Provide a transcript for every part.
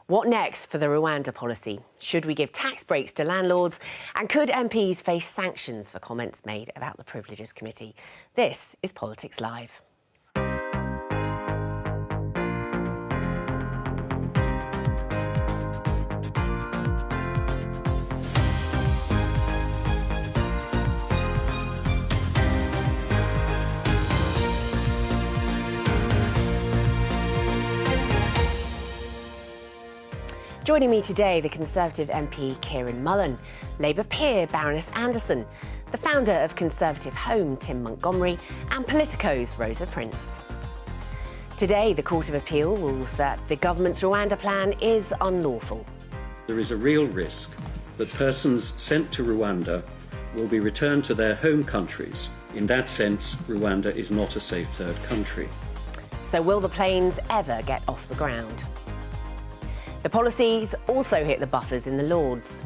What next for the Rwanda policy? Should we give tax breaks to landlords? And could MPs face sanctions for comments made about the Privileges Committee? This is Politics Live. Joining me today, the Conservative MP Kieran Mullen, Labour peer Baroness Anderson, the founder of Conservative Home Tim Montgomery, and Politico's Rosa Prince. Today, the Court of Appeal rules that the government's Rwanda plan is unlawful. There is a real risk that persons sent to Rwanda will be returned to their home countries. In that sense, Rwanda is not a safe third country. So will the planes ever get off the ground? The policies also hit the buffers in the Lords.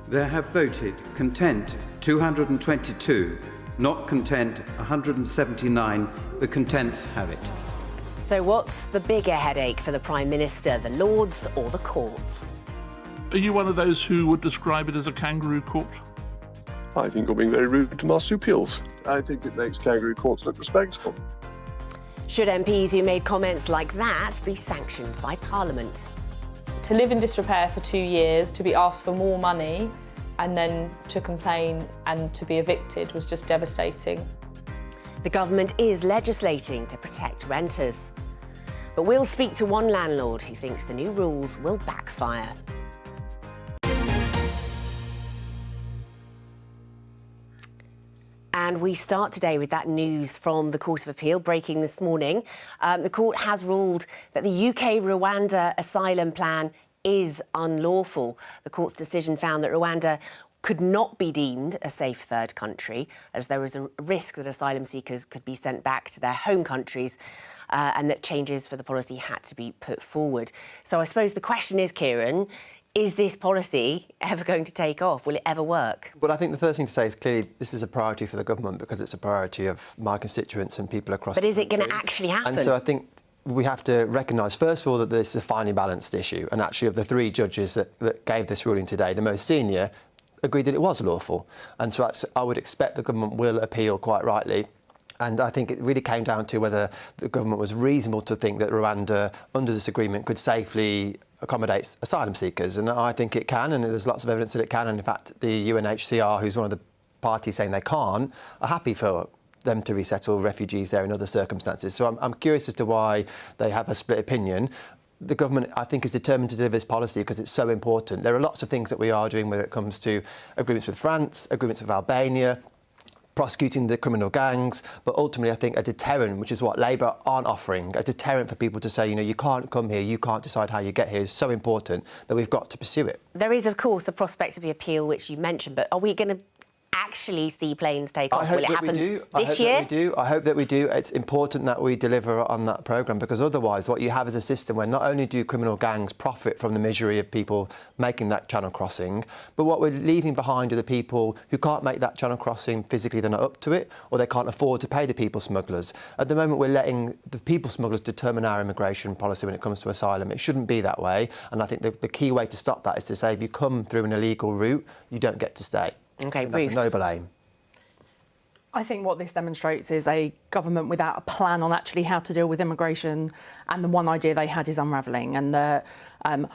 There have voted content 222, not content 179. The contents have it. So what's the bigger headache for the Prime Minister, the Lords or the courts? Are you one of those who would describe it as a kangaroo court? I think you're being very rude to marsupials. I think it makes kangaroo courts look respectable. Should MPs who made comments like that be sanctioned by Parliament? To live in disrepair for 2 years, to be asked for more money and then to complain and to be evicted was just devastating. The government is legislating to protect renters. But we'll speak to one landlord who thinks the new rules will backfire. And we start today with that news from the Court of Appeal breaking this morning. The court has ruled that the UK-Rwanda asylum plan is unlawful. The court's decision found that Rwanda could not be deemed a safe third country, as there was a risk that asylum seekers could be sent back to their home countries, and that changes for the policy had to be put forward. So I suppose the question is, Kieran, is this policy ever going to take off? Will it ever work? Well, I think the first thing to say is clearly this is a priority for the government because it's a priority of my constituents and people across the country. But is it going to actually happen? And so I think we have to recognise, first of all, that this is a finely balanced issue. And actually, of the three judges that gave this ruling today, the most senior agreed that it was lawful. And so I would expect the government will appeal quite rightly. And I think it really came down to whether the government was reasonable to think that Rwanda, under this agreement, could safely accommodate asylum seekers. And I think it can, and there's lots of evidence that it can. And in fact, the UNHCR, who's one of the parties saying they can't, are happy for them to resettle refugees there in other circumstances. So I'm curious as to why they have a split opinion. The government, I think, is determined to deliver this policy because it's so important. There are lots of things that we are doing when it comes to agreements with France, agreements with Albania, prosecuting the criminal gangs, but ultimately I think a deterrent, which is what Labour aren't offering, a deterrent for people to say, you know, you can't come here, you can't decide how you get here, is so important that we've got to pursue it. There is, of course, the prospect of the appeal, which you mentioned, but are we going to actually see planes take off? Will it happen this year? I hope that we do. It's important that we deliver on that programme because otherwise what you have is a system where not only do criminal gangs profit from the misery of people making that channel crossing, but what we're leaving behind are the people who can't make that channel crossing physically, they're not up to it, or they can't afford to pay the people smugglers. At the moment, we're letting the people smugglers determine our immigration policy when it comes to asylum. It shouldn't be that way, and I think the key way to stop that is to say if you come through an illegal route, you don't get to stay. OK, That's a noble aim. I think what this demonstrates is a government without a plan on actually how to deal with immigration, and the one idea they had is unravelling. And on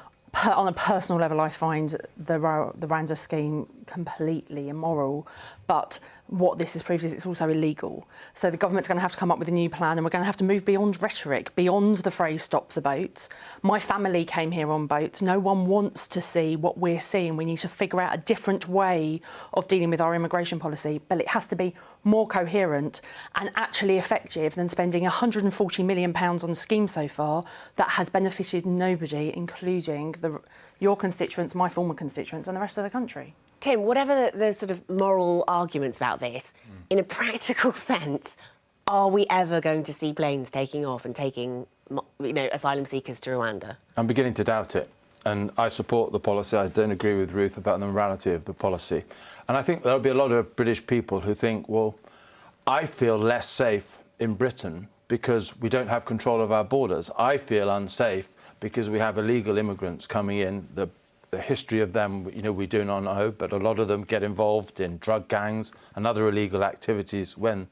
a personal level, I find the Rwanda scheme completely immoral. But what this has proved is it's also illegal. So the government's going to have to come up with a new plan, and we're going to have to move beyond rhetoric, beyond the phrase "stop the boats." My family came here on boats. No one wants to see what we're seeing. We need to figure out a different way of dealing with our immigration policy, but it has to be more coherent and actually effective than spending £140 million on a scheme so far that has benefited nobody, including your constituents, my former constituents, and the rest of the country. Tim, whatever the sort of moral arguments about this, in a practical sense, are we ever going to see planes taking off and taking, asylum seekers to Rwanda? I'm beginning to doubt it. And I support the policy. I don't agree with Ruth about the morality of the policy. And I think there'll be a lot of British people who think, well, I feel less safe in Britain because we don't have control of our borders. I feel unsafe because we have illegal immigrants coming in. The history of them, you know, we do not know, but a lot of them get involved in drug gangs and other illegal activities when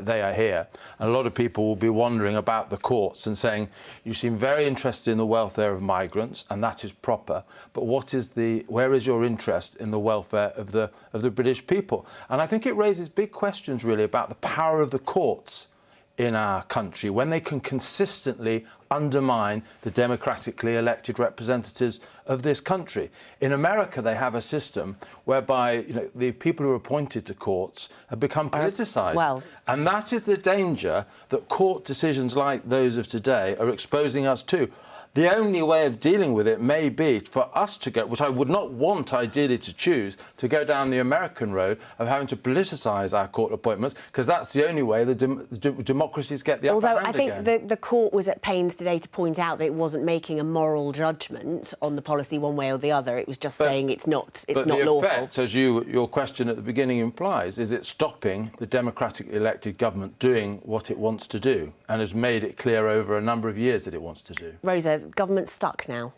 they are here. And a lot of people will be wondering about the courts and saying, you seem very interested in the welfare of migrants, and that is proper, but where is your interest in the welfare of the British people? And I think it raises big questions, really, about the power of the courts in our country when they can consistently undermine the democratically elected representatives of this country. In America, they have a system whereby, you know, the people who are appointed to courts have become politicised. And that is the danger that court decisions like those of today are exposing us to. The only way of dealing with it may be for us to go, which I would not want ideally to choose, to go down the American road of having to politicise our court appointments, because that's the only way the democracies get the upper hand again. Although I think the court was at pains today to point out that it wasn't making a moral judgment on the policy one way or the other. It was just saying it's not lawful. The effect, as your question at the beginning implies, is it stopping the democratically elected government doing what it wants to do, and has made it clear over a number of years that it wants to do. Rosa, government's stuck now.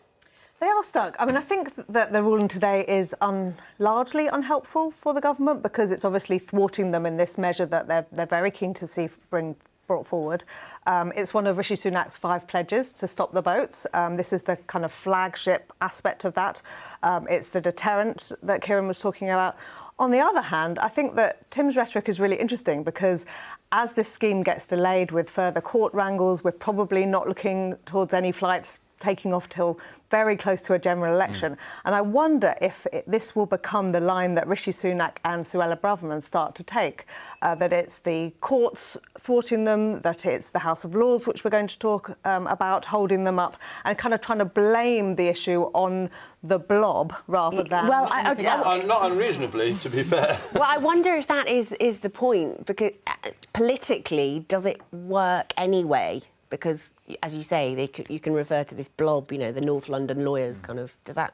They are stuck. I mean, I think that the ruling today is largely unhelpful for the government because it's obviously thwarting them in this measure that they're very keen to see brought forward. It's one of Rishi Sunak's 5 pledges to stop the boats. This is the kind of flagship aspect of that. It's the deterrent that Kieran was talking about. On the other hand, I think that Tim's rhetoric is really interesting because as this scheme gets delayed with further court wrangles, we're probably not looking towards any flights taking off till very close to a general election. And I wonder if this will become the line that Rishi Sunak and Suella Braverman start to take, that it's the courts thwarting them, that it's the House of Lords, which we're going to talk about, holding them up, and kind of trying to blame the issue on the blob rather than... Well, not unreasonably, to be fair. Well, I wonder if that is the point, because politically, does it work anyway? Because, as you say, you can refer to this blob, you know, the North London lawyers kind of... Does that...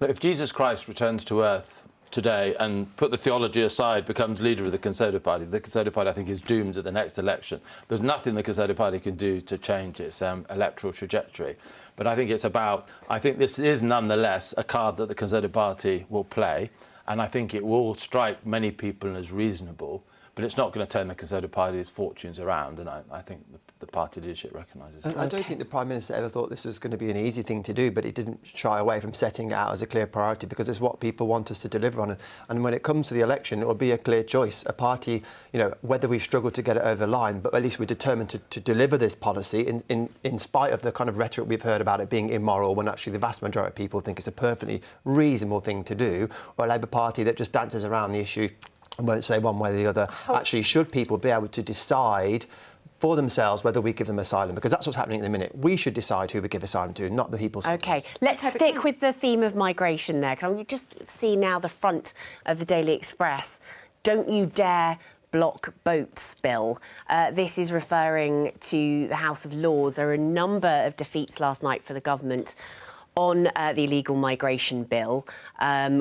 If Jesus Christ returns to earth today and, put the theology aside, becomes leader of the Conservative Party, the Conservative Party, I think, is doomed at the next election. There's nothing the Conservative Party can do to change its electoral trajectory. But I think it's about... I think this is, nonetheless, a card that the Conservative Party will play, and I think it will strike many people as reasonable, but it's not going to turn the Conservative Party's fortunes around, and I think the party leadership recognises that. I don't think the Prime Minister ever thought this was going to be an easy thing to do, but he didn't shy away from setting it out as a clear priority because it's what people want us to deliver on. And when it comes to the election, it will be a clear choice. A party, you know, whether we've struggled to get it over the line, but at least we're determined to deliver this policy in spite of the kind of rhetoric we've heard about it being immoral, when actually the vast majority of people think it's a perfectly reasonable thing to do, or a Labour Party that just dances around the issue and won't say one way or the other. Actually, should people be able to decide for themselves whether we give them asylum? Because that's what's happening at the minute. We should decide who we give asylum to, not the people. OK, let's stick with the theme of migration there. Can we just see now the front of the Daily Express? Don't you dare block boats bill. This is referring to the House of Lords. There are a number of defeats last night for the government on the illegal migration bill,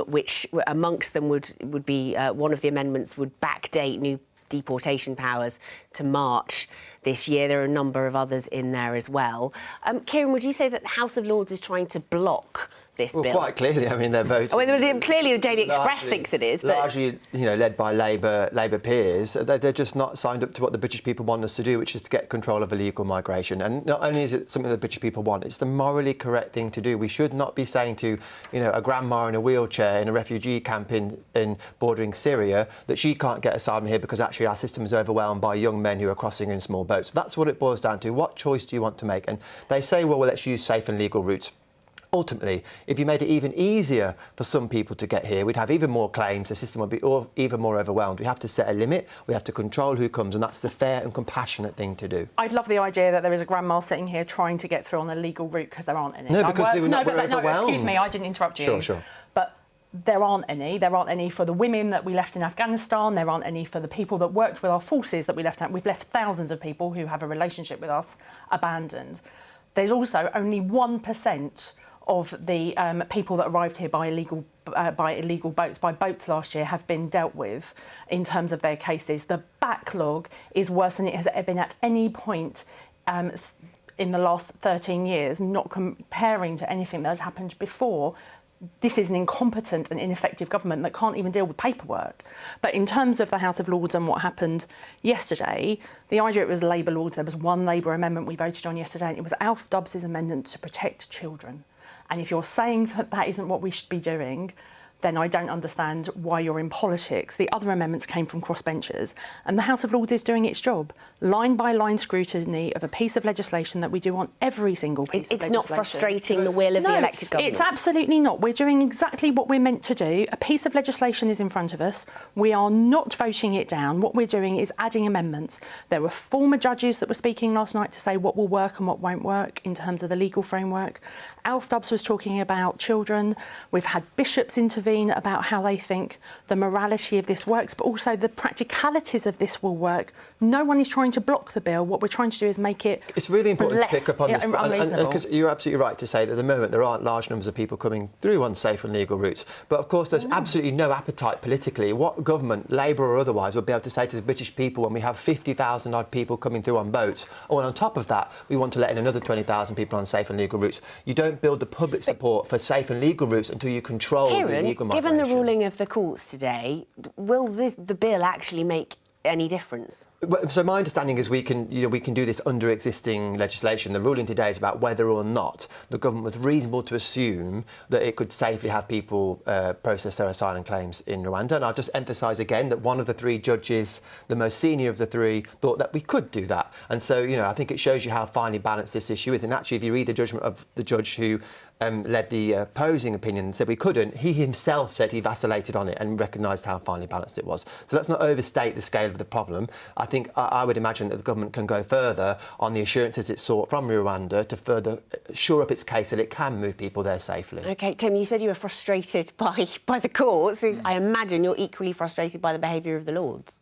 which amongst them would be one of the amendments would backdate new deportation powers to March this year. There are a number of others in there as well. Kieran, would you say that the House of Lords is trying to block this bill? Quite clearly. I mean, they're voting. Clearly, the Daily Express thinks it is, but largely, you know, led by Labour peers. They're just not signed up to what the British people want us to do, which is to get control of illegal migration. And not only is it something the British people want, it's the morally correct thing to do. We should not be saying to, you know, a grandma in a wheelchair in a refugee camp in bordering Syria that she can't get asylum here because actually our system is overwhelmed by young men who are crossing in small boats. That's what it boils down to. What choice do you want to make? And they say, well, let's use safe and legal routes. Ultimately, if you made it even easier for some people to get here, we'd have even more claims, the system would be even more overwhelmed. We have to set a limit, we have to control who comes, and that's the fair and compassionate thing to do. I'd love the idea that there is a grandma sitting here trying to get through on a legal route because there aren't any. No, because we're overwhelmed. No, excuse me, I didn't interrupt you. Sure. But there aren't any. There aren't any for the women that we left in Afghanistan. There aren't any for the people that worked with our forces that we left out. We've left thousands of people who have a relationship with us abandoned. There's also only 1% of the people that arrived here by illegal boats last year have been dealt with in terms of their cases. The backlog is worse than it has ever been at any point in the last 13 years, not comparing to anything that has happened before, this is an incompetent and ineffective government that can't even deal with paperwork. But in terms of the House of Lords and what happened yesterday, the idea it was Labour Lords, there was one Labour amendment we voted on yesterday, and it was Alf Dubs' amendment to protect children. And if you're saying that that isn't what we should be doing, then I don't understand why you're in politics. The other amendments came from crossbenchers, and the House of Lords is doing its job. Line-by-line scrutiny of a piece of legislation that we do on every single piece of legislation. It's not frustrating the will of the elected government? It's absolutely not. We're doing exactly what we're meant to do. A piece of legislation is in front of us. We are not voting it down. What we're doing is adding amendments. There were former judges that were speaking last night to say what will work and what won't work in terms of the legal framework. Alf Dubs was talking about children. We've had bishops intervene about how they think the morality of this works, but also the practicalities of this will work. No one is trying to block the bill. What we're trying to do is make it It's really important to pick up on this, unreasonable. because you're absolutely right to say that at the moment there aren't large numbers of people coming through on safe and legal routes. But of course there's absolutely no appetite politically. What government, Labour or otherwise, would be able to say to the British people when we have 50,000 odd people coming through on boats, or on top of that we want to let in another 20,000 people on safe and legal routes? You don't build the public support for safe and legal routes until you control the illegal migration. Given the ruling of the courts today, will the bill actually make any difference? Well, so my understanding is we can do this under existing legislation. The ruling today is about whether or not the government was reasonable to assume that it could safely have people process their asylum claims in Rwanda. And I'll just emphasise again that one of the three judges, the most senior of the three, thought that we could do that. And so, I think it shows you how finely balanced this issue is. And actually, if you read the judgment of the judge who led the opposing opinion and said we couldn't, he himself said he vacillated on it and recognised how finely balanced it was. So let's not overstate the scale of the problem. I think I would imagine that the government can go further on the assurances it sought from Rwanda to further shore up its case that it can move people there safely. OK, Tim, you said you were frustrated by the courts. I imagine you're equally frustrated by the behaviour of the Lords.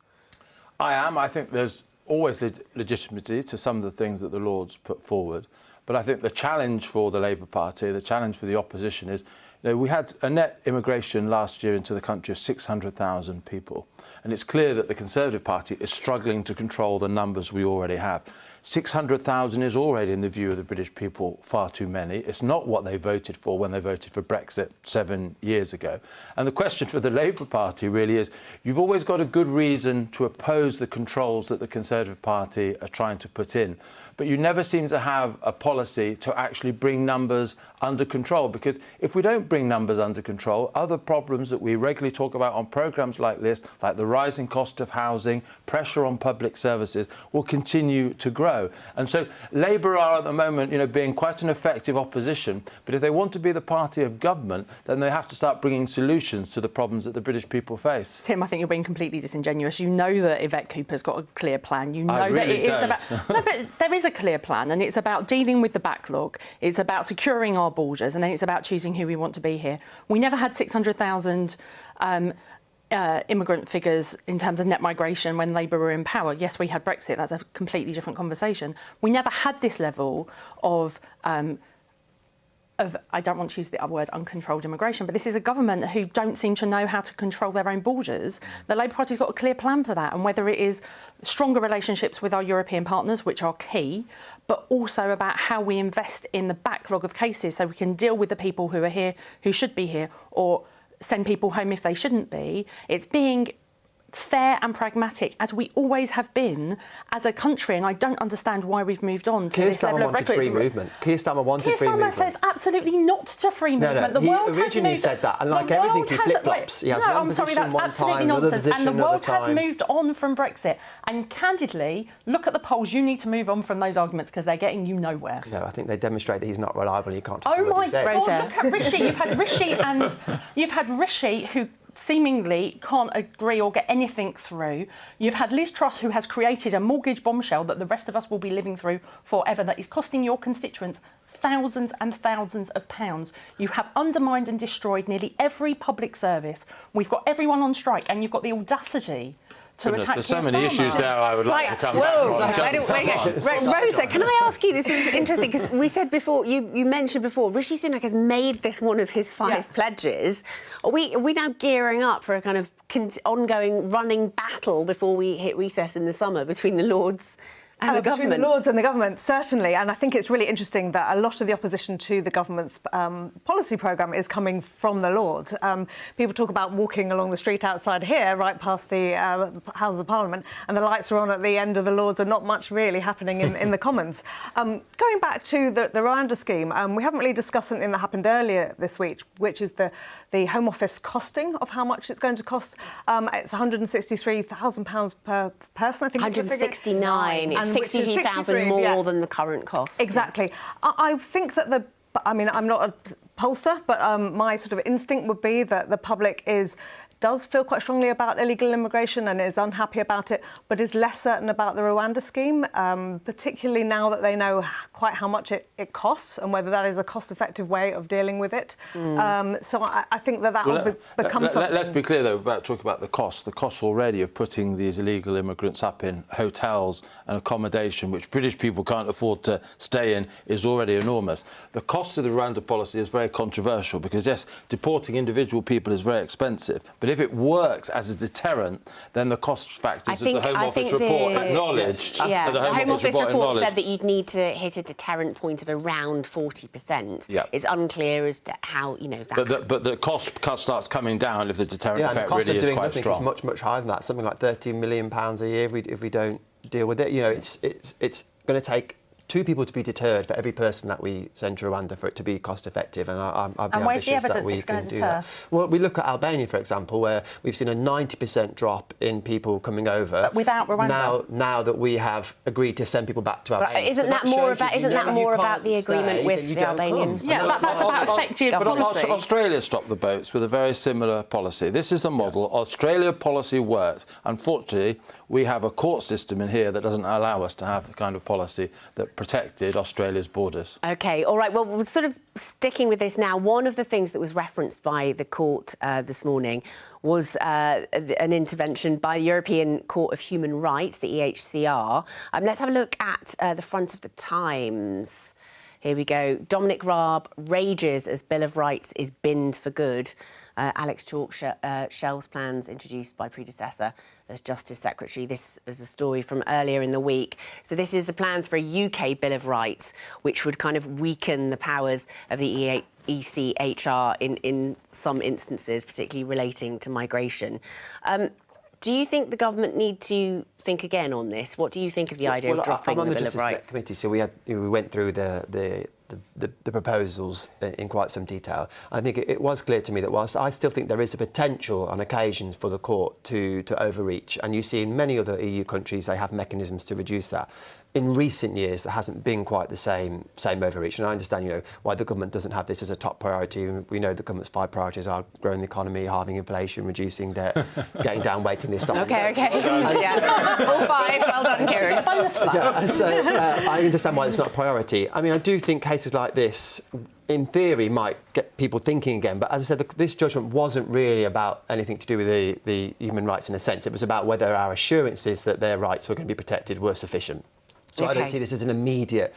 I am. I think there's always legitimacy to some of the things that the Lords put forward. But I think the challenge for the Labour Party, the challenge for the opposition is, we had a net immigration last year into the country of 600,000 people. And it's clear that the Conservative Party is struggling to control the numbers we already have. 600,000 is already, in the view of the British people, far too many. It's not what they voted for when they voted for Brexit 7 years ago. And the question for the Labour Party really is, you've always got a good reason to oppose the controls that the Conservative Party are trying to put in. But you never seem to have a policy to actually bring numbers under control, because if we don't bring numbers under control, other problems that we regularly talk about on programmes like this, like the rising cost of housing, pressure on public services, will continue to grow. And so Labour are at the moment, being quite an effective opposition, but if they want to be the party of government, then they have to start bringing solutions to the problems that the British people face. Tim, I think you're being completely disingenuous. You know that Yvette Cooper's got a clear plan. You know I really that it don't. is about... No, but there is a clear plan, and it's about dealing with the backlog. It's about securing our borders, and then it's about choosing who we want to be here. We never had 600,000 immigrant figures in terms of net migration when Labour were in power. Yes, we had Brexit. That's a completely different conversation. We never had this level of I don't want to use the word uncontrolled immigration, but this is a government who don't seem to know how to control their own borders. The Labour Party's got a clear plan for that, and whether it is stronger relationships with our European partners, which are key, but also about how we invest in the backlog of cases so we can deal with the people who are here, who should be here, or send people home if they shouldn't be. It's being fair and pragmatic, as we always have been as a country, and I don't understand why we've moved on to this level of rhetoric. Keir Starmer wanted free movement. Keir Starmer wanted free movement. Keir Starmer says absolutely not to free movement. No, he originally said that, and like everything, he flip-flops. He has one position one time, another position another time. And the world has moved on from Brexit. And candidly, look at the polls. You need to move on from those arguments because they're getting you nowhere. No, I think they demonstrate that he's not reliable. You can't trust what he says. Oh my God! Look at Rishi. You've had Rishi who seemingly can't agree or get anything through. You've had Liz Truss, who has created a mortgage bombshell that the rest of us will be living through forever, that is costing your constituents thousands and thousands of pounds. You have undermined and destroyed nearly every public service. We've got everyone on strike, and you've got the audacity to attack There's so many issues there I would like to come back on. Rosa, can I ask you, this is interesting, because we said before, you mentioned before, Rishi Sunak has made this one of his 5 pledges. Are we now gearing up for a kind of ongoing running battle before we hit recess in the summer between the Lords And the between government. the Lords and the government, certainly. And I think it's really interesting that a lot of the opposition to the government's policy programme is coming from the Lords. People talk about walking along the street outside here, right past the Houses of Parliament, and the lights are on at the end of the Lords and not much really happening in the Commons. Going back to the Rwanda scheme, we haven't really discussed something that happened earlier this week, which is the Home Office costing of how much it's going to cost. It's £163,000 per person, I think. 169. It's 62,000 more than the current cost. Exactly. I think that I'm not a pollster, but my sort of instinct would be that the public does feel quite strongly about illegal immigration and is unhappy about it, but is less certain about the Rwanda scheme, particularly now that they know quite how much it costs and whether that is a cost-effective way of dealing with it. So I think that will become something. Let's be clear, though, about talking about the cost. The cost already of putting these illegal immigrants up in hotels and accommodation, which British people can't afford to stay in, is already enormous. The cost of the Rwanda policy is very controversial because, yes, deporting individual people is very expensive, but if it works as a deterrent, then the cost factors that the Home Office report acknowledged. Yeah, the Home Office report said that you'd need to hit a deterrent point of around 40%. Yeah. It's unclear as to how, that... But the cost starts coming down if the deterrent effect and the cost really of is doing quite nothing strong. is much, much higher than that, something like £13 million a year if we don't deal with it. It's going to take 2 people to be deterred for every person that we send to Rwanda for it to be cost effective, and I'd be ambitious that we can do that. Well, we look at Albania, for example, where we've seen a 90% drop in people coming over. But without Rwanda. Now that we have agreed to send people back to Albania. Isn't that more about the agreement with the Albanian? Yeah, that's about effective policy. But Australia stopped the boats with a very similar policy. This is the model. Australia policy works. Unfortunately, we have a court system in here that doesn't allow us to have the kind of policy that protected Australia's borders. OK, all right, well, we're sort of sticking with this now. One of the things that was referenced by the court this morning was an intervention by the European Court of Human Rights, the EHCR. Let's have a look at the front of the Times. Here we go. Dominic Raab rages as Bill of Rights is binned for good. Alex Chalk shelves plans introduced by predecessor as Justice Secretary. This is a story from earlier in the week. So this is the plans for a UK Bill of Rights, which would kind of weaken the powers of the ECHR in some instances, particularly relating to migration. Do you think the government need to think again on this? What do you think of the idea of dropping the Bill of Rights? I'm on the Justice Committee, so we went through the proposals in quite some detail. I think it was clear to me that whilst I still think there is a potential on occasions for the court to overreach, and you see in many other EU countries they have mechanisms to reduce that. In recent years, there hasn't been quite the same overreach, and I understand, why the government doesn't have this as a top priority. We know the government's 5 priorities are growing the economy, halving inflation, reducing debt, getting down waiting lists. OK. Yeah. All 5. Well done, Kieran. I understand why it's not a priority. I mean, I do think cases like this, in theory, might get people thinking again. But as I said, this judgment wasn't really about anything to do with the human rights in a sense. It was about whether our assurances that their rights were going to be protected were sufficient. So I don't see this as an immediate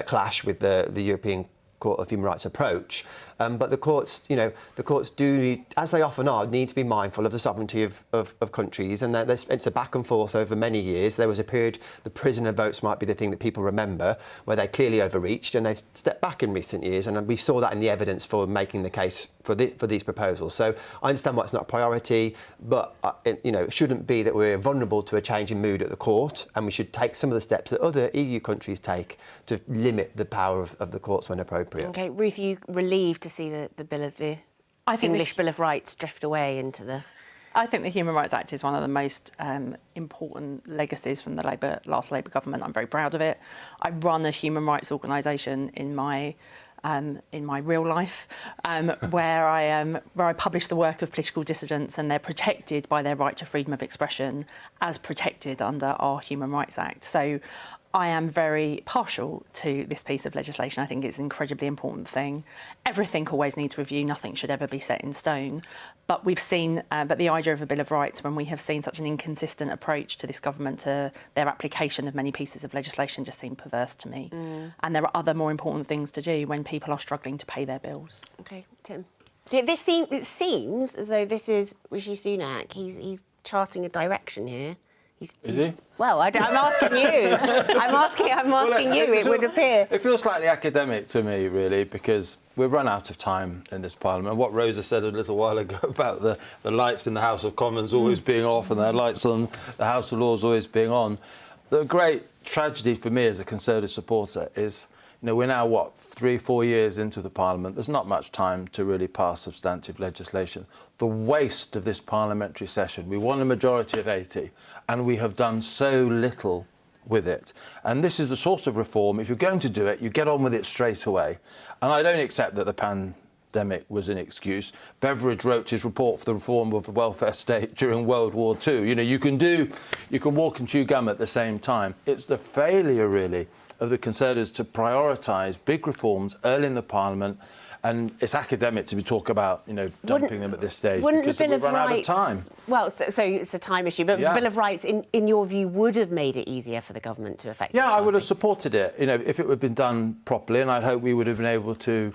clash with the European Court of Human Rights approach. But the courts do need, as they often are, need to be mindful of the sovereignty of countries, and it's a back and forth over many years. There was a period, the prisoner votes might be the thing that people remember, where they clearly overreached, and they've stepped back in recent years, and we saw that in the evidence for making the case for these proposals. So I understand why it's not a priority, but it shouldn't be that we're vulnerable to a change in mood at the court, and we should take some of the steps that other EU countries take to limit the power of the courts when appropriate. OK, Ruth, are you relieved to see the English Bill of Rights drift away into the... I think the Human Rights Act is one of the most important legacies from the last Labour government. I'm very proud of it. I run a human rights organisation in my real life, where I publish the work of political dissidents, and they're protected by their right to freedom of expression as protected under our Human Rights Act. So I am very partial to this piece of legislation. I think it's an incredibly important thing. Everything always needs review. Nothing should ever be set in stone. But we've seen, but the idea of a Bill of Rights, when we have seen such an inconsistent approach to this government, to their application of many pieces of legislation, just seemed perverse to me. And there are other more important things to do when people are struggling to pay their bills. OK, Tim. It seems as though this is Rishi Sunak. He's charting a direction here. Is he? Well, I'm asking you. I'm asking you. It would appear. It feels slightly academic to me, really, because we've run out of time in this Parliament. What Rosa said a little while ago about the lights in the House of Commons always being off and the lights on the House of Lords always being on. The great tragedy for me as a Conservative supporter is, we're now, 3-4 years into the Parliament. There's not much time to really pass substantive legislation. The waste of this parliamentary session. We won a majority of 80, and we have done so little with it. And this is the sort of reform, if you're going to do it, you get on with it straight away. And I don't accept that the pandemic was an excuse. Beveridge wrote his report for the reform of the welfare state during World War II. You can walk and chew gum at the same time. It's the failure, really, of the Conservatives to prioritise big reforms early in the Parliament, and it's academic to be talk about, dumping them at this stage because we've run out of time. Well, so it's a time issue, but the Bill of Rights, in your view, would have made it easier for the government to effectively. Yeah, I would have supported it, if it had been done properly, and I'd hope we would have been able to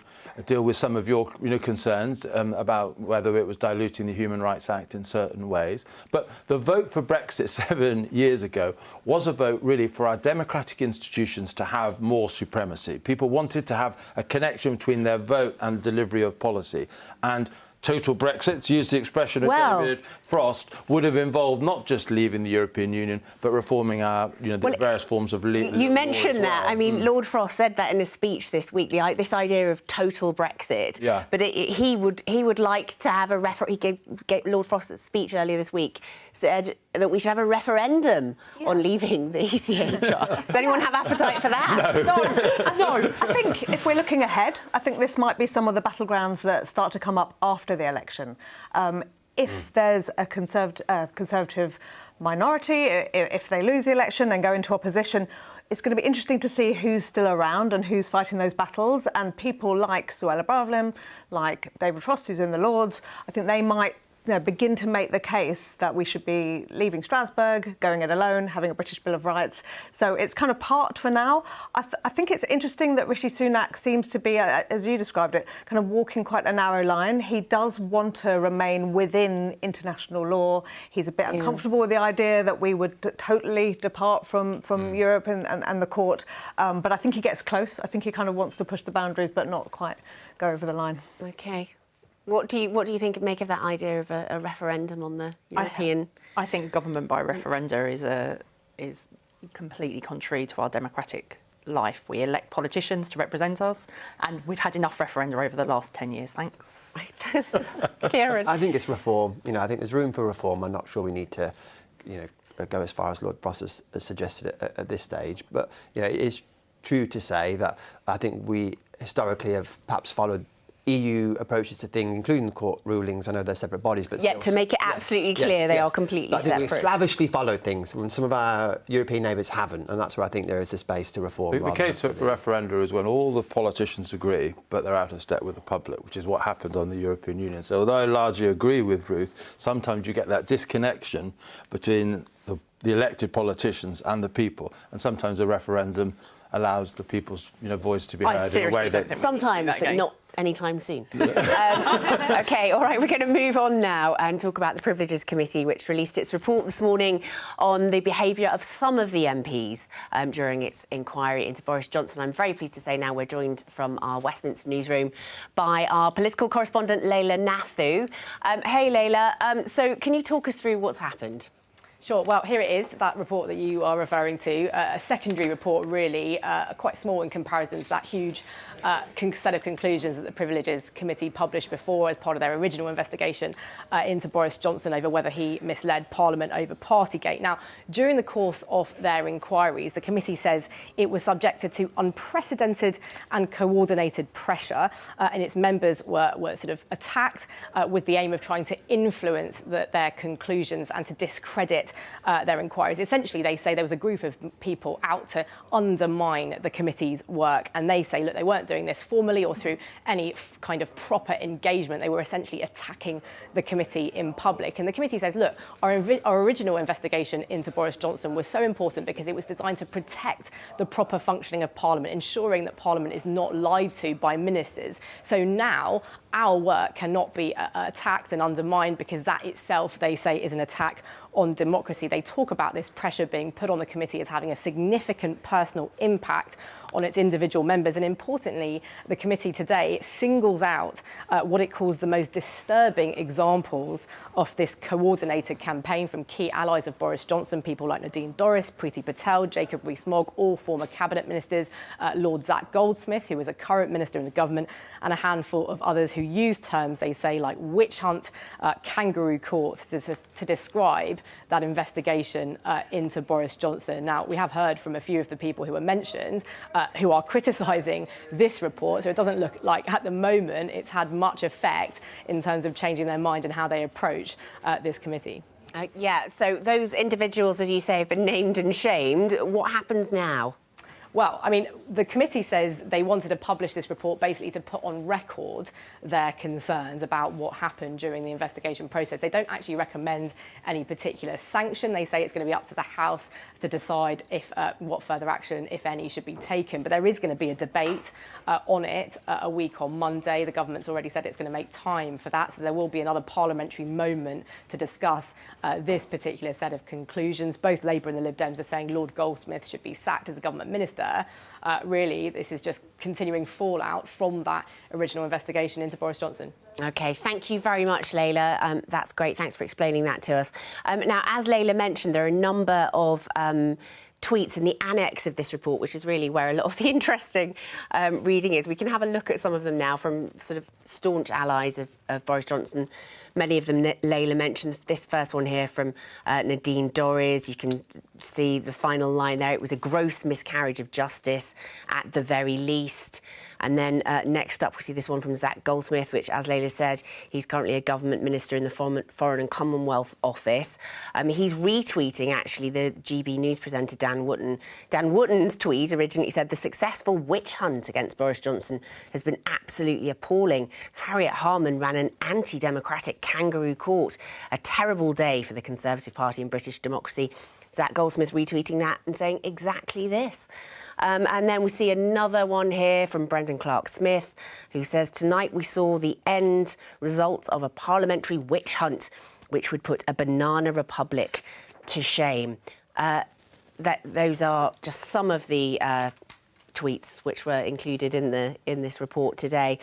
deal with some of your concerns about whether it was diluting the Human Rights Act in certain ways. But the vote for Brexit 7 years ago was a vote really for our democratic institutions to have more supremacy. People wanted to have a connection between their vote and delivery of policy. And total Brexit, to use the expression of David Frost, would have involved not just leaving the European Union, but reforming our, the various forms of legal. You mentioned that. I mean, Lord Frost said that in a speech this week. This idea of total Brexit. Yeah. But he would like to have a He gave Lord Frost's speech earlier this week said that we should have a referendum on leaving the ECHR. Does anyone have appetite for that? No. I think if we're looking ahead, I think this might be some of the battlegrounds that start to come up after the election. If there's a Conservative minority, if they lose the election and go into opposition, it's going to be interesting to see who's still around and who's fighting those battles. And people like Suella Braverman, like David Frost, who's in the Lords, I think they might begin to make the case that we should be leaving Strasbourg, going it alone, having a British Bill of Rights. So it's kind of parked for now. I think it's interesting that Rishi Sunak seems to be, as you described it, kind of walking quite a narrow line. He does want to remain within international law. He's a bit uncomfortable with the idea that we would totally depart from Europe and the court. But I think he gets close. I think he kind of wants to push the boundaries, but not quite go over the line. OK. What do you think make of that idea of a referendum on the European? I think government by referenda is completely contrary to our democratic life. We elect politicians to represent us, and we've had enough referenda over the last 10 years. Thanks. Kieran? I think it's reform. I think there's room for reform. I'm not sure we need to, go as far as Lord Frost has suggested at this stage. But it is true to say that I think we historically have perhaps followed EU approaches to things, including the court rulings. I know they're separate bodies, but to make it absolutely clear, they are completely separate. I think we slavishly followed things when some of our European neighbours haven't, and that's where I think there is a space to reform. The case for referenda is when all the politicians agree, but they're out of step with the public, which is what happened on the European Union. So although I largely agree with Ruth, sometimes you get that disconnection between the elected politicians and the people, and sometimes a referendum allows the people's voice to be heard in a way that sometimes, but not anytime soon. OK, all right, we're going to move on now and talk about the Privileges Committee, which released its report this morning on the behaviour of some of the MPs during its inquiry into Boris Johnson. I'm very pleased to say now we're joined from our Westminster newsroom by our political correspondent Layla Nathu. Hey Layla, so can you talk us through what's happened? Sure. Well, here it is, that report that you are referring to, a secondary report, really, quite small in comparison to that huge set of conclusions that the Privileges Committee published before as part of their original investigation into Boris Johnson over whether he misled Parliament over Partygate. Now, during the course of their inquiries, the committee says it was subjected to unprecedented and coordinated pressure, and its members were sort of attacked with the aim of trying to influence their conclusions and to discredit their inquiries. Essentially, they say there was a group of people out to undermine the committee's work, and they say, look, they weren't doing this formally or through any kind of proper engagement. They were essentially attacking the committee in public. And the committee says, look, our original investigation into Boris Johnson was so important because it was designed to protect the proper functioning of Parliament, ensuring that Parliament is not lied to by ministers. So now, our work cannot be attacked and undermined, because that itself, they say, is an attack on democracy. They talk about this pressure being put on the committee as having a significant personal impact on its individual members. And importantly, the committee today singles out what it calls the most disturbing examples of this coordinated campaign from key allies of Boris Johnson, people like Nadine Dorries, Priti Patel, Jacob Rees-Mogg, all former cabinet ministers, Lord Zach Goldsmith, who is a current minister in the government, and a handful of others who use terms, they say, like witch hunt, kangaroo court, to describe that investigation into Boris Johnson. Now, we have heard from a few of the people who were mentioned who are criticising this report, so it doesn't look like at the moment it's had much effect in terms of changing their mind and how they approach this committee. Yeah, so those individuals, as you say, have been named and shamed. What happens now? Well, I mean, the committee says they wanted to publish this report basically to put on record their concerns about what happened during the investigation process. They don't actually recommend any particular sanction. They say it's going to be up to the House to decide if what further action, if any, should be taken. But there is going to be a debate on it a week on Monday. The government's already said it's going to make time for that. So there will be another parliamentary moment to discuss this particular set of conclusions. Both Labour and the Lib Dems are saying Lord Goldsmith should be sacked as a government minister. Really, this is just continuing fallout from that original investigation into Boris Johnson. OK, thank you very much, Layla. That's great. Thanks for explaining that to us. Now, as Layla mentioned, there are a number of tweets in the annex of this report, which is really where a lot of the interesting reading is. We can have a look at some of them now from sort of staunch allies of Boris Johnson. Many of them Layla mentioned. This first one here from Nadine Dorries. You can see the final line there. It was a gross miscarriage of justice at the very least. And then next up, we see this one from Zach Goldsmith, which, as Layla said, he's currently a government minister in the Foreign and Commonwealth Office. He's retweeting, actually, the GB News presenter Dan Wootton. Dan Wootton's tweet originally said, "The successful witch hunt against Boris Johnson has been absolutely appalling. Harriet Harman ran an anti-democratic kangaroo court. A terrible day for the Conservative Party and British democracy." Zach Goldsmith retweeting that and saying exactly this. And then we see another one here from Brendan Clark-Smith, who says, "Tonight we saw the end result of a parliamentary witch hunt, which would put a banana republic to shame." Those are just some of the tweets which were included in this report today.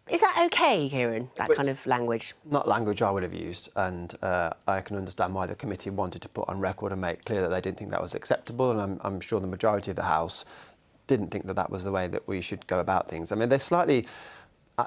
Is that OK, Kieran, that kind of language? Not language I would have used, and I can understand why the committee wanted to put on record and make clear that they didn't think that was acceptable, and I'm sure the majority of the House didn't think that that was the way that we should go about things. I mean, they're slightly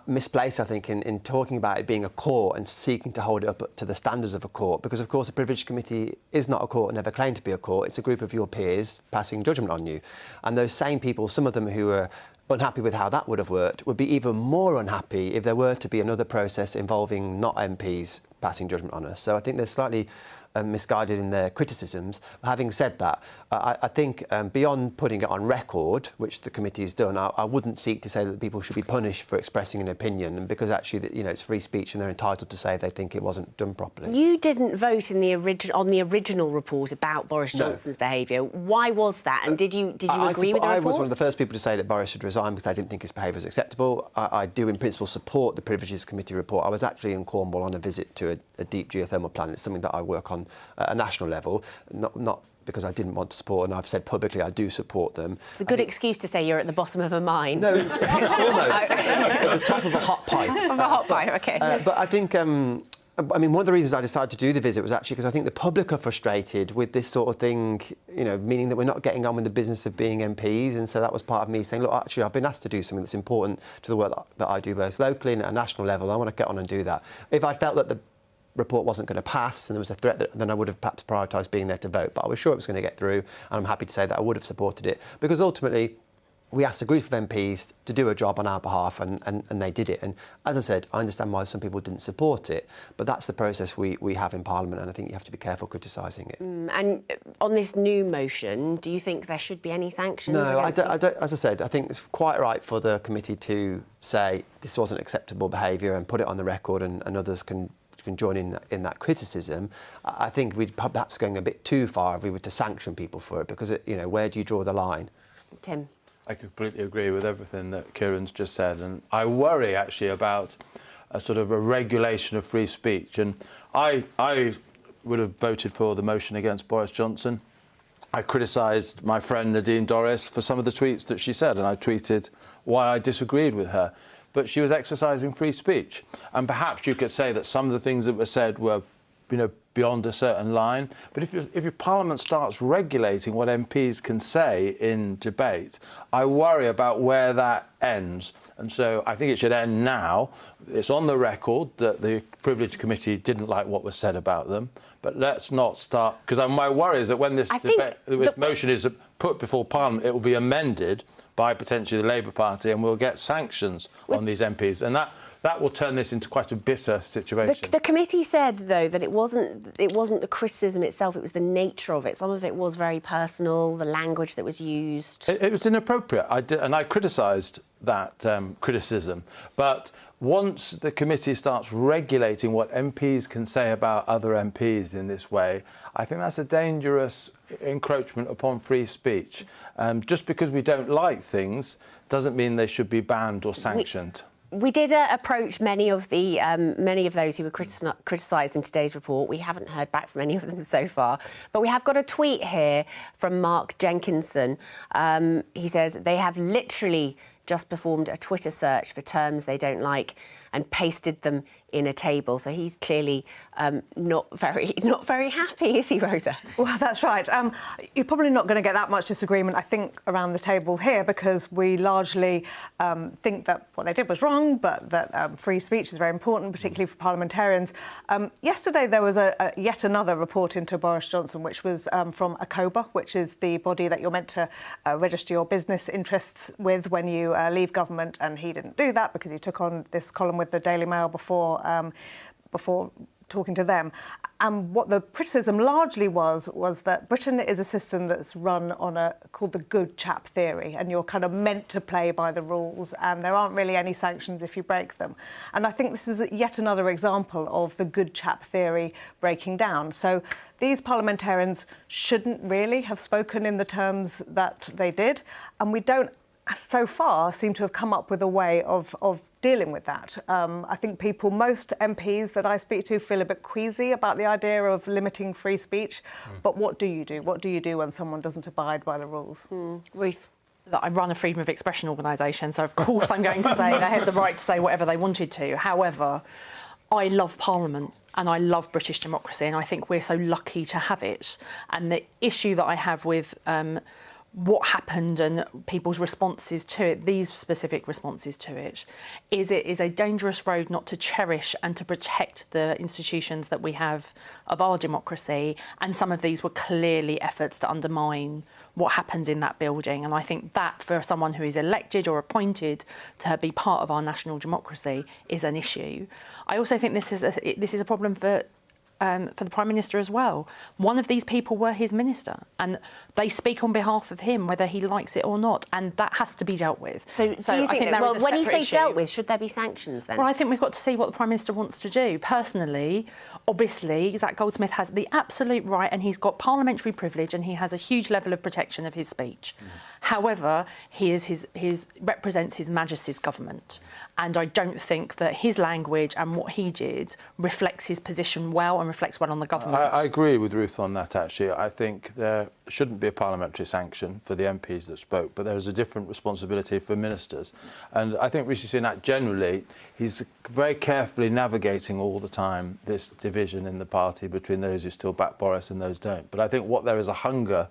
misplaced, I think, in talking about it being a court and seeking to hold it up to the standards of a court, because, of course, the Privileged Committee is not a court and never claimed to be a court. It's a group of your peers passing judgment on you. And those same people, some of them who are unhappy with how that would have worked, would be even more unhappy if there were to be another process involving not MPs passing judgment on us. So I think they're slightly misguided in their criticisms. Having said that, I think beyond putting it on record, which the committee has done, I wouldn't seek to say that people should be punished for expressing an opinion, because actually, it's free speech and they're entitled to say if they think it wasn't done properly. You didn't vote in on the original report about Boris Johnson's behaviour. Why was that? And did you agree with the report? I was one of the first people to say that Boris should resign because I didn't think his behaviour was acceptable. I do, in principle, support the Privileges Committee report. I was actually in Cornwall on a visit to a deep geothermal plant. It's something that I work on at a national level, not because I didn't want to support, and I've said publicly I do support them. It's a good excuse to say you're at the bottom of a mine. No, almost. At the top of a hot pipe. Top of a hot pipe, OK. But I think, I mean, one of the reasons I decided to do the visit was actually because I think the public are frustrated with this sort of thing, meaning that we're not getting on with the business of being MPs. And so that was part of me saying, look, actually, I've been asked to do something that's important to the work that I do both locally and at a national level. I want to get on and do that. If I felt that the report wasn't going to pass and there was a threat, then I would have perhaps prioritised being there to vote. But I was sure it was going to get through, and I'm happy to say that I would have supported it, because ultimately we asked a group of MPs to do a job on our behalf, and they did it. And as I said, I understand why some people didn't support it, but that's the process we have in Parliament, and I think you have to be careful criticising it. And on this new motion, do you think there should be any sanctions? No, I don't, as I said, I think it's quite right for the committee to say this wasn't acceptable behaviour and put it on the record, and others can join in that criticism. I think we'd perhaps going a bit too far if we were to sanction people for it, because, where do you draw the line? Tim? I completely agree with everything that Kieran's just said, and I worry actually about a sort of a regulation of free speech. And I would have voted for the motion against Boris Johnson. I criticised my friend Nadine Dorries for some of the tweets that she said, and I tweeted why I disagreed with her. But she was exercising free speech. And perhaps you could say that some of the things that were said were, beyond a certain line. But if your Parliament starts regulating what MPs can say in debate, I worry about where that ends. And so I think it should end now. It's on the record that the Privilege Committee didn't like what was said about them. But let's not start, because my worry is that when this motion is put before Parliament, it will be amended by potentially the Labour Party, and we'll get sanctions on these MPs, and that will turn this into quite a bitter situation. The committee said, though, that it wasn't the criticism itself; it was the nature of it. Some of it was very personal, the language that was used. It was inappropriate, and I criticised that criticism. But once the committee starts regulating what MPs can say about other MPs in this way, I think that's a dangerous encroachment upon free speech. Just because we don't like things doesn't mean they should be banned or sanctioned. We did approach many of those who were criticised in today's report. We haven't heard back from any of them so far. But we have got a tweet here from Mark Jenkinson. He says, they have literally just performed a Twitter search for terms they don't like and pasted them in a table. So he's clearly not very happy, is he, Rosa? Well, that's right. You're probably not going to get that much disagreement, I think, around the table here, because we largely think that what they did was wrong, but that free speech is very important, particularly for parliamentarians. Yesterday, there was yet another report into Boris Johnson, which was from ACOBA, which is the body that you're meant to register your business interests with when you leave government, and he didn't do that because he took on this column with the Daily Mail before talking to them. And what the criticism largely was that Britain is a system that's run on called the good chap theory, and you're kind of meant to play by the rules, and there aren't really any sanctions if you break them. And I think this is yet another example of the good chap theory breaking down. So these parliamentarians shouldn't really have spoken in the terms that they did, and we don't so far seem to have come up with a way of dealing with that. I think most MPs that I speak to feel a bit queasy about the idea of limiting free speech. But what do you do? What do you do when someone doesn't abide by the rules? Ruth? That I run a freedom of expression organisation, so of course I'm going to say they had the right to say whatever they wanted to. However, I love Parliament and I love British democracy, and I think we're so lucky to have it. And the issue that I have with what happened and people's responses to it, these specific responses to it is a dangerous road not to cherish and to protect the institutions that we have of our democracy. And some of these were clearly efforts to undermine what happens in that building. And I think that for someone who is elected or appointed to be part of our national democracy is an issue. I also think this is a problem for the Prime Minister as well. One of these people were his minister, and they speak on behalf of him, whether he likes it or not, and that has to be dealt with. So do you think that, when you say dealt with, should there be sanctions then? Well, I think we've got to see what the Prime Minister wants to do. Personally, obviously, Zac Goldsmith has the absolute right, and he's got parliamentary privilege, and he has a huge level of protection of his speech. However, he represents His Majesty's government, and I don't think that his language and what he did reflects his position well and reflects well on the government. I agree with Ruth on that, actually. I think there shouldn't be a parliamentary sanction for the MPs that spoke, but there is a different responsibility for ministers. And I think Rishi Sunak, generally, he's very carefully navigating all the time this division in the party between those who still back Boris and those don't. But I think what there is a hunger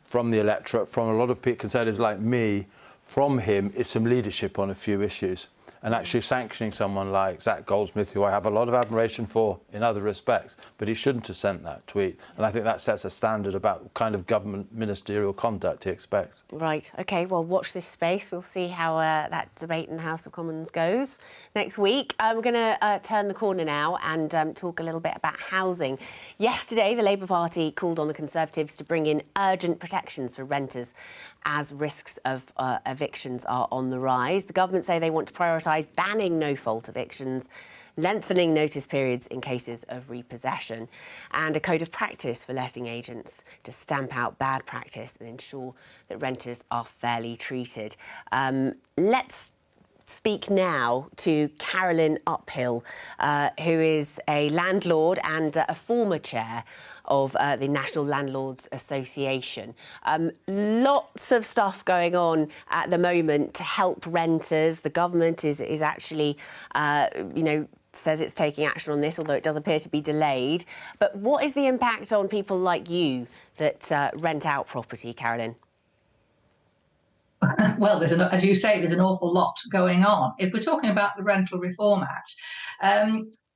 from the electorate, from a lot of conservatives like me, from him, is some leadership on a few issues. And actually sanctioning someone like Zac Goldsmith, who I have a lot of admiration for in other respects, but he shouldn't have sent that tweet. And I think that sets a standard about the kind of government ministerial conduct he expects. Right, OK, well, watch this space. We'll see how that debate in the House of Commons goes next week. We're going to turn the corner now and talk a little bit about housing. Yesterday, the Labour Party called on the Conservatives to bring in urgent protections for renters as risks of evictions are on the rise. The government say they want to prioritise banning no-fault evictions, lengthening notice periods in cases of repossession, and a code of practice for letting agents to stamp out bad practice and ensure that renters are fairly treated. Let's speak now to Carolyn Uphill, who is a landlord and a former chair of the National Landlords Association. Lots of stuff going on at the moment to help renters. The government is actually, says it's taking action on this, although it does appear to be delayed. But what is the impact on people like you that rent out property, Carolyn? Well, as you say, there's an awful lot going on. If we're talking about the Rental Reform Act,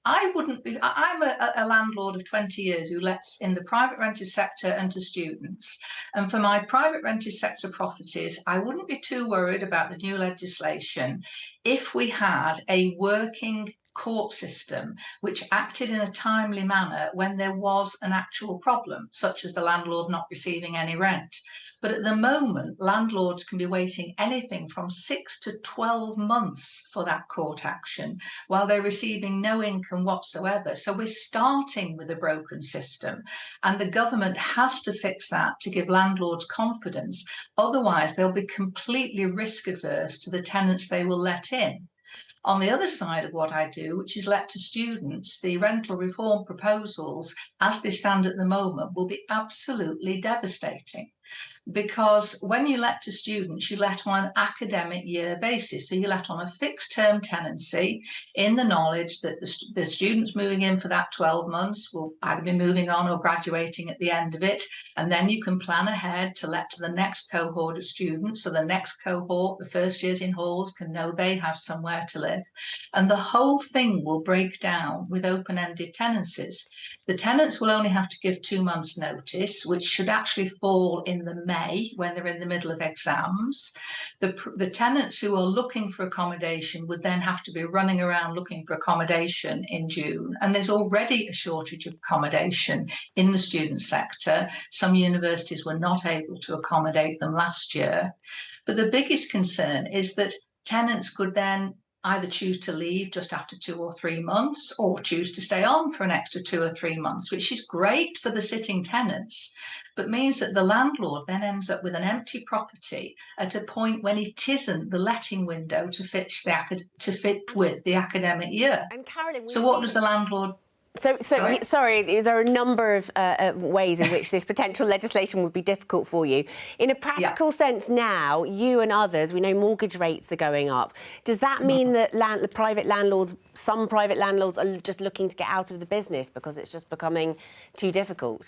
I wouldn't be. I'm a landlord of 20 years who lets in the private rented sector and to students. And for my private rented sector properties, I wouldn't be too worried about the new legislation if we had a working court system which acted in a timely manner when there was an actual problem, such as the landlord not receiving any rent. But at the moment, landlords can be waiting anything from 6 to 12 months for that court action while they're receiving no income whatsoever. So we're starting with a broken system, and the government has to fix that to give landlords confidence. Otherwise, they'll be completely risk averse to the tenants they will let in. On the other side of what I do, which is let to students, the rental reform proposals, as they stand at the moment, will be absolutely devastating. Because when you let to students, you let on an academic year basis. So you let on a fixed term tenancy in the knowledge that the students moving in for that 12 months will either be moving on or graduating at the end of it. And then you can plan ahead to let to the next cohort of students. So the next cohort, the first years in halls, can know they have somewhere to live. And the whole thing will break down with open-ended tenancies. The tenants will only have to give 2 months' notice, which should actually fall in the May when they're in the middle of exams. The tenants who are looking for accommodation would then have to be running around looking for accommodation in June. And there's already a shortage of accommodation in the student sector. Some universities were not able to accommodate them last year. But the biggest concern is that tenants could then either choose to leave just after 2 or 3 months or choose to stay on for an extra 2 or 3 months, which is great for the sitting tenants, but means that the landlord then ends up with an empty property at a point when it isn't the letting window to fit with the academic year. And Carolyn, so what does the landlord... Sorry, there are a number of ways in which this potential legislation would be difficult for you. In a practical sense now, you and others, we know mortgage rates are going up. Does that mean that some private landlords are just looking to get out of the business because it's just becoming too difficult?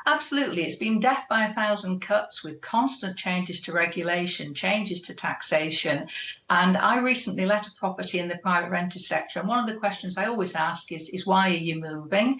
Absolutely. It's been death by 1,000 cuts with constant changes to regulation, changes to taxation. And I recently let a property in the private rented sector. And one of the questions I always ask is why are you moving?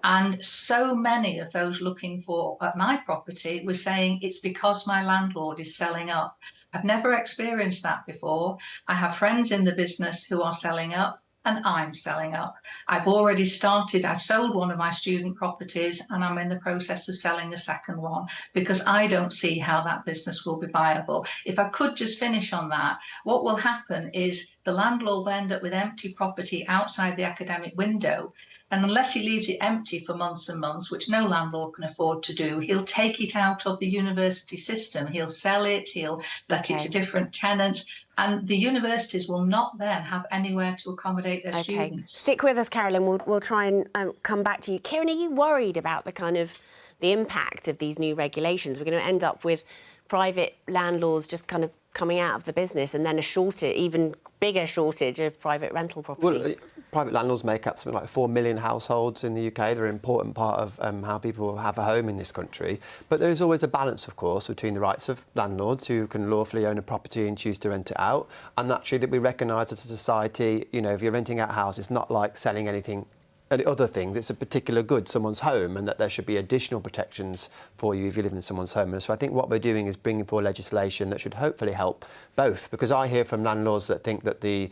And so many of those looking for my property were saying it's because my landlord is selling up. I've never experienced that before. I have friends in the business who are selling up. And I'm selling up. I've sold one of my student properties and I'm in the process of selling a second one because I don't see how that business will be viable. If I could just finish on that, what will happen is the landlord will end up with empty property outside the academic window. And unless he leaves it empty for months and months, which no landlord can afford to do, he'll take it out of the university system. He'll sell it, he'll let it to different tenants. And the universities will not then have anywhere to accommodate their students. Stick with us, Carolyn. We'll try and come back to you. Kieran, are you worried about the impact of these new regulations? We're going to end up with private landlords just kind of coming out of the business and then even bigger shortage of private rental property. Well, private landlords make up something like 4 million households in the UK. They're an important part of how people have a home in this country. But there is always a balance, of course, between the rights of landlords who can lawfully own a property and choose to rent it out, and actually that we recognise as a society, if you're renting out a house, it's not like selling anything and other things. It's a particular good, someone's home, and that there should be additional protections for you if you live in someone's home. And so I think what we're doing is bringing forward legislation that should hopefully help both, because I hear from landlords that think that the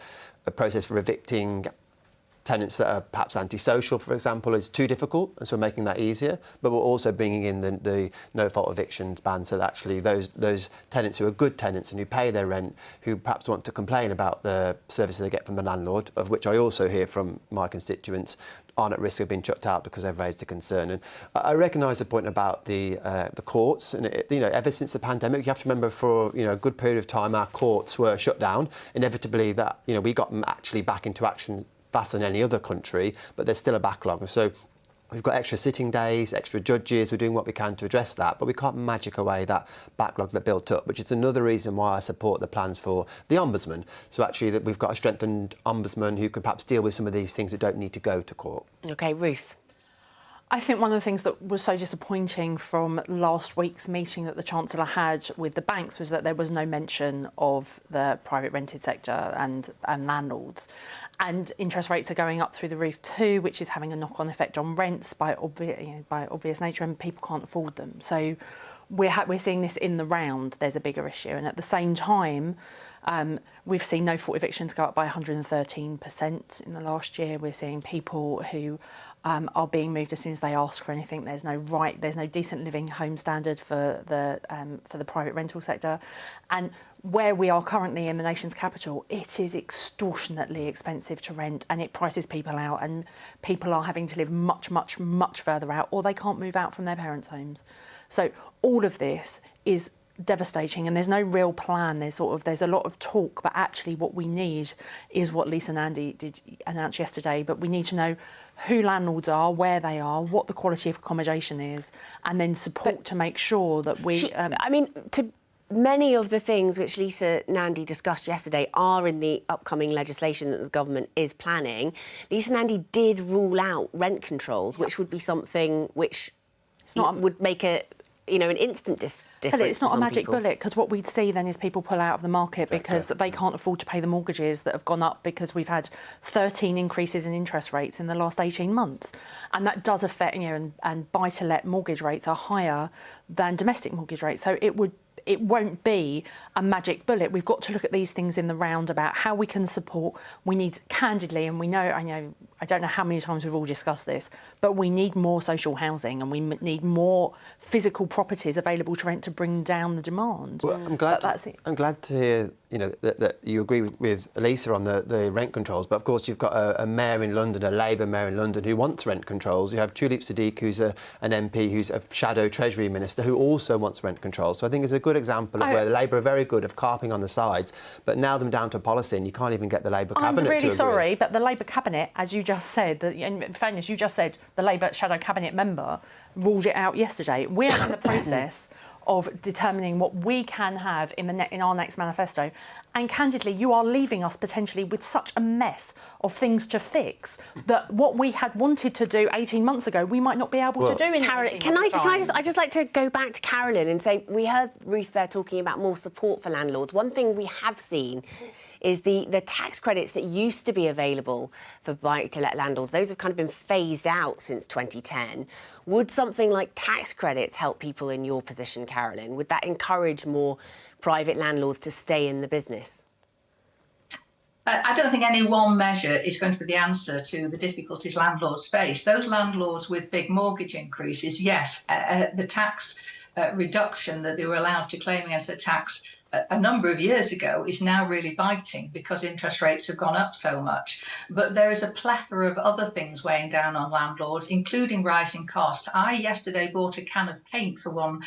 process for evicting tenants that are perhaps antisocial, for example, is too difficult, and so we're making that easier. But we're also bringing in the no-fault eviction ban, so that actually those tenants who are good tenants and who pay their rent, who perhaps want to complain about the services they get from the landlord, of which I also hear from my constituents, aren't at risk of being chucked out because they've raised a concern. And I recognise the point about the courts. And ever since the pandemic, you have to remember for a good period of time our courts were shut down. Inevitably, that we got them actually back into action faster than any other country, but there's still a backlog. So we've got extra sitting days, extra judges. We're doing what we can to address that, but we can't magic away that backlog that built up, which is another reason why I support the plans for the Ombudsman. So actually that we've got a strengthened Ombudsman who can perhaps deal with some of these things that don't need to go to court. OK, Ruth. I think one of the things that was so disappointing from last week's meeting that the Chancellor had with the banks was that there was no mention of the private rented sector and landlords. And interest rates are going up through the roof too, which is having a knock-on effect on rents by obvious nature, and people can't afford them. So we're seeing this in the round. There's a bigger issue. And at the same time, we've seen no-fault evictions go up by 113% in the last year. We're seeing people who are being moved as soon as they ask for anything. There's no decent living home standard for the private rental sector. And where we are currently in the nation's capital, it is extortionately expensive to rent, and it prices people out, and people are having to live much, much, much further out, or they can't move out from their parents' homes. So all of this is devastating, and there's no real plan. There's a lot of talk, but actually what we need is what Lisa Nandy did announce yesterday. But we need to know who landlords are, where they are, what the quality of accommodation is, and then support to make sure that we... Many of the things which Lisa Nandy discussed yesterday are in the upcoming legislation that the government is planning. Lisa Nandy did rule out rent controls, which would be something which would make an instant difference. But it's not a magic bullet, because what we'd see then is people pull out of the market because they can't afford to pay the mortgages that have gone up because we've had 13 increases in interest rates in the last 18 months. And that does affect, and buy-to-let mortgage rates are higher than domestic mortgage rates. So it won't be a magic bullet. We've got to look at these things in the round about how we can support. We need, candidly, and I don't know how many times we've all discussed this, but we need more social housing, and we need more physical properties available to rent to bring down the demand. Well, I'm glad to hear that you agree with Lisa on the rent controls, but of course you've got a mayor in London, a Labour mayor in London, who wants rent controls. You have Tulip Siddiq, who's an MP, who's a shadow Treasury Minister, who also wants rent controls. So I think it's a good example of where the Labour are very good of carping on the sides, but nail them down to policy, and you can't even get the Labour cabinet to agree. I'm really sorry, but the Labour cabinet, as you just said, in fairness, you just said the Labour shadow cabinet member ruled it out yesterday. We're in the process of determining what we can have in our next manifesto. And candidly, you are leaving us potentially with such a mess of things to fix that what we had wanted to do 18 months ago, we might not be able to do in 18 months' time. I'd just like to go back to Carolyn and say, we heard Ruth there talking about more support for landlords. One thing we have seen is the tax credits that used to be available for buy-to-let landlords. Those have kind of been phased out since 2010. Would something like tax credits help people in your position, Carolyn? Would that encourage more private landlords to stay in the business? I don't think any one measure is going to be the answer to the difficulties landlords face. Those landlords with big mortgage increases, yes, the tax reduction that they were allowed to claim against the tax a number of years ago is now really biting because interest rates have gone up so much. But there is a plethora of other things weighing down on landlords, including rising costs. I yesterday bought a can of paint for one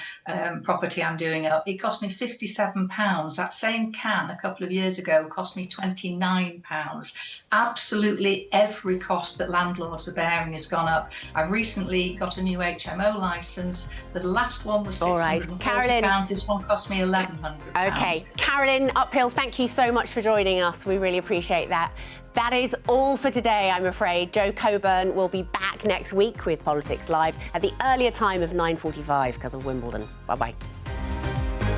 property I'm doing up. It cost me £57. That same can a couple of years ago cost me £29. Absolutely every cost that landlords are bearing has gone up. I've recently got a new HMO licence. The last one was £640. This one cost me £1,100. OK, Carolyn Uphill, thank you so much for joining us. We really appreciate that. That is all for today, I'm afraid. Jo Coburn will be back next week with Politics Live at the earlier time of 9:45 because of Wimbledon. Bye-bye.